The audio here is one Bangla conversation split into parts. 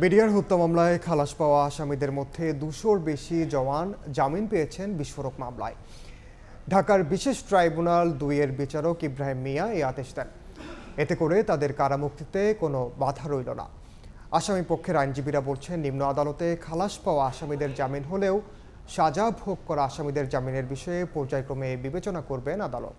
বিডিআর হত্যা মামলায় খালাস পাওয়া আসামিদের মধ্যে 200-র বেশি জওয়ান জামিন পেয়েছেন বিস্ফোরক মামলায়। ঢাকার বিশেষ ট্রাইব্যুনাল 2-এর বিচারক ইব্রাহিম মিয়া এই আদেশ দেন। এতে করে তাদের কারামুক্তিতে কোনো বাধা রইল না। আসামি পক্ষের আইনজীবীরা বলছেন, নিম্ন আদালতে খালাস পাওয়া আসামিদের জামিন হলেও সাজা ভোগ করা আসামিদের জামিনের বিষয়ে পর্যায়ক্রমে বিবেচনা করবেন আদালত।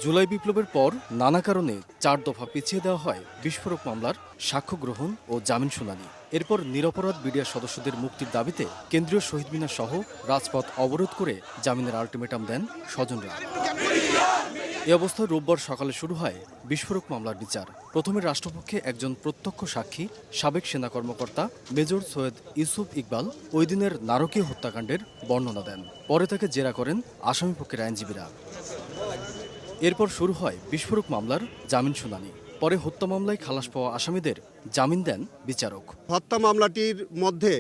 জুলাই বিপ্লবের পর নানা কারণে 4 দফা পিছিয়ে দেওয়া হয় বিস্ফোরক মামলার সাক্ষ্য গ্রহণ ও জামিন শুনানি। এরপর নিরপরাধ বিডিআর সদস্যদের মুক্তির দাবিতে কেন্দ্রীয় শহীদ মিনার সহ রাজপথ অবরোধ করে জামিনের আলটিমেটাম দেন স্বজনরা। এ অবস্থায় রোববার সকালে শুরু হয় বিস্ফোরক মামলার বিচার। প্রথমে রাষ্ট্রপক্ষে একজন প্রত্যক্ষ সাক্ষী সাবেক সেনা কর্মকর্তা মেজর সৈয়দ ইউসুফ ইকবাল ওই দিনের নারকীয় হত্যাকাণ্ডের বর্ণনা দেন। পরে তাকে জেরা করেন আসামিপক্ষের আইনজীবীরা। এরপর শুরু হয় বিস্ফোরক মামলার জামিন শুনানি। পরে হত্যা মামলায় খালাস পাওয়া আসামিদের জামিন দেন বিচারক। হত্যা মামলাটির মধ্যে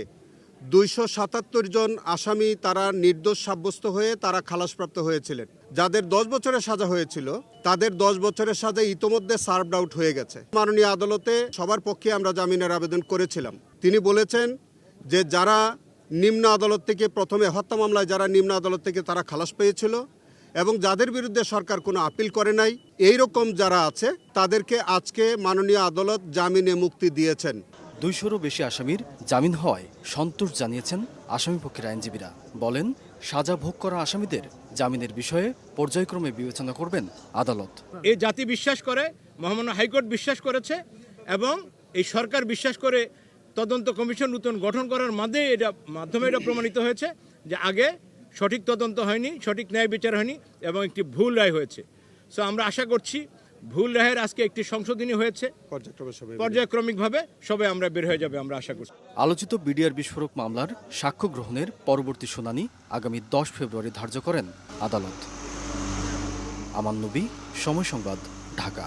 277 জন আসামি তারা নির্দোষ সাব্যস্ত হয়ে তারা খালাসপ্রাপ্ত হয়েছিলেন। যাদের 10 বছরের সাজা হয়েছিল তাদের 10 বছরের সাজা ইতোমধ্যে সার্ভড আউট হয়ে গেছে। মাননীয় আদালতে সবার পক্ষে আমরা জামিনের আবেদন করেছিলাম। তিনি বলেছেন যে যারা নিম্ন আদালত থেকে প্রথমে হত্যা মামলায় যারা নিম্ন আদালত থেকে তারা খালাস পেয়েছিল এবং যাদের বিরুদ্ধে সরকার কোনো আপিল করে নাই, এই রকম যারা আছে তাদেরকে আজকে মাননীয় আদালত জামিনে মুক্তি দিয়েছেন। 200-রও বেশি আসামির জামিন হওয়ায় সন্তোষ জানিয়েছেন আসামিপক্ষের আইনজীবীরা। বলেন, সাজা ভোগ করা আসামিদের জামিনের বিষয়ে পর্যায়ক্রমে বিবেচনা করবেন আদালত। এই জাতি বিশ্বাস করে, মহামান্য হাইকোর্ট বিশ্বাস করেছে এবং এই সরকার বিশ্বাস করে তদন্ত কমিশন নতুন গঠন করার মাধ্যমে এটা প্রমাণিত হয়েছে যে আগে সঠিক তদন্ত হয়নি, সঠিক ন্যায় বিচার হয়নি এবং একটি ভুল রায় হয়েছে। সো আমরা আশা করছি ভুল রায়ের আজকে একটি সংশোধনী হয়েছে, পর্যায়ক্রমিকভাবে সবাই আমরা বের হয়ে যাবে, আমরা আশা করছি। আলোচিত বিডিআর বিস্ফোরক মামলার সাক্ষ্য গ্রহণের পরবর্তী শুনানি আগামী 10 ফেব্রুয়ারি ধার্য করেন আদালত। আমান নবী, সময় সংবাদ, ঢাকা।